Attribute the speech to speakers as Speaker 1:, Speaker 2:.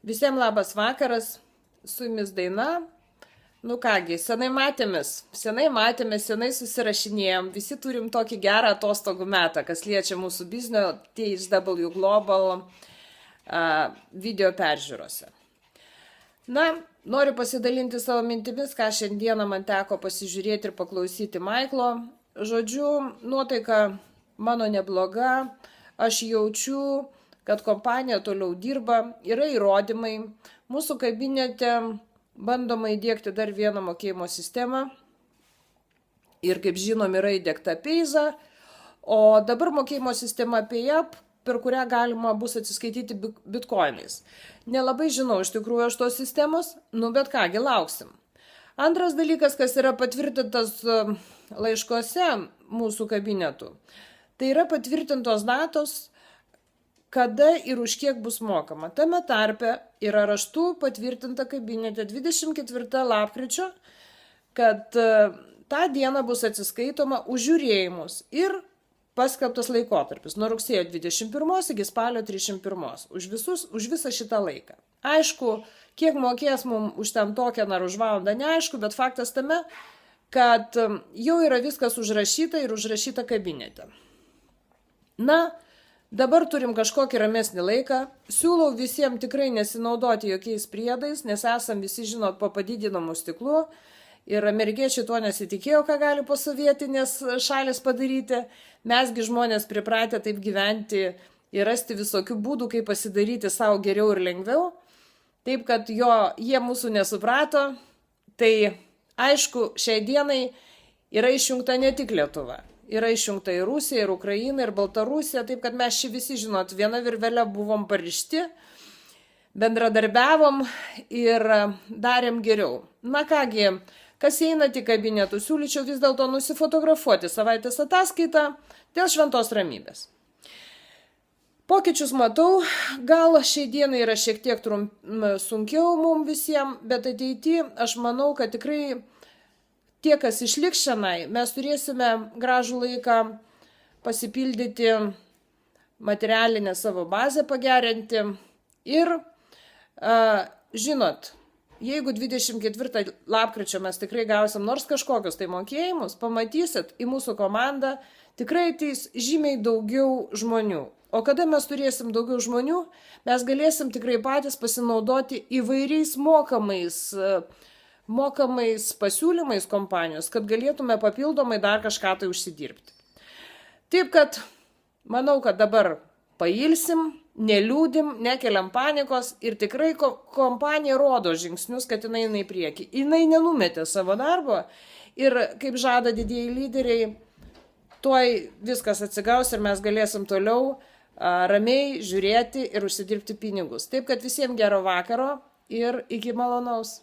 Speaker 1: Visiems labas vakaras, su jumis Daina. Nu kągi, senai matėmės, senai susirašinėjom, visi turim tokį gerą atostogų metą, kas liečia mūsų biznio THW Global video peržiūrose. Na, noriu pasidalinti savo mintimis, ką šiandieną man teko pasižiūrėti ir paklausyti Maiklo. Žodžiu, nuotaika mano nebloga, aš jaučiu, kad kompanija toliau dirba, yra įrodymai. Mūsų kabinete bandoma įdiegti dar vieną mokėjimo sistemą ir, kaip žinom, yra įdiegta Peiza, o dabar mokėjimo sistema PayUp, per kurią galima bus atsiskaityti bitkoinais. Nelabai žinau iš tikrųjų aš tos sistemos, bet kągi lauksim. Antras dalykas, kas yra patvirtintas laiškose mūsų kabinetų, tai yra patvirtintos datos, kada ir už kiek bus mokama. Tame tarpe yra raštu patvirtinta kabinete 24 lapkričio, kad tą dieną bus atsiskaitoma už žiūrėjimus ir paskelbtas laikotarpis nuo rugsėjo 21 iki spalio 31 už visą šitą laiką. Aišku, kiek mokės mums už ten tokią ar už valandą, neaišku, bet faktas tame, kad jau yra viskas užrašyta ir užrašyta kabinete. Na, dabar turim kažkokį ramesnį laiką. Siūlau visiems tikrai nesinaudoti jokiais priedais, nes esam visi, žinot, po padidinamu stiklu. Ir amerikiečiai tuo nesitikėjo, ką gali posovietinės šalis padaryti. Mesgi žmonės pripratę taip gyventi ir rasti visokių būdų, kaip pasidaryti savo geriau ir lengviau. Taip, kad jie mūsų nesuprato. Tai aišku, šiai dienai yra išjungta ne tik Lietuva. Yra išjungta ir Rusija, ir Ukraina, ir Baltarusija, taip kad mes čia visi, žinot, viena virvelė buvom parišti, bendradarbiavom ir darėm geriau. Na kągi, kas einat į kabinetų, siūlyčiau vis dėlto nusifotografuoti savaitės ataskaitą dėl šventos ramybės. Pokyčius matau, gal šiai dienai yra šiek tiek sunkiau mums visiems, bet ateityje aš manau, kad tikrai tie, kas išliks šiandien, mes turėsime gražų laiką pasipildyti, materialinę savo bazę pagerinti ir, žinot, jeigu 24 lapkričio mes tikrai gausim nors kažkokius tai mokėjimus, pamatysit, į mūsų komandą tikrai ateis žymiai daugiau žmonių. O kada mes turėsim daugiau žmonių, mes galėsim tikrai patys pasinaudoti įvairiais mokamais pasiūlymais kompanijos, kad galėtume papildomai dar kažką tai užsidirbti. Taip kad, manau, kad dabar pailsim, neliūdim, nekeliam panikos ir tikrai kompanija rodo žingsnius, kad jinai eina į priekį. Jinai nenumetė savo darbo ir, kaip žada didieji lyderiai, tuoj viskas atsigaus ir mes galėsim toliau ramiai žiūrėti ir užsidirbti pinigus. Taip kad visiems gero vakaro ir iki malonaus.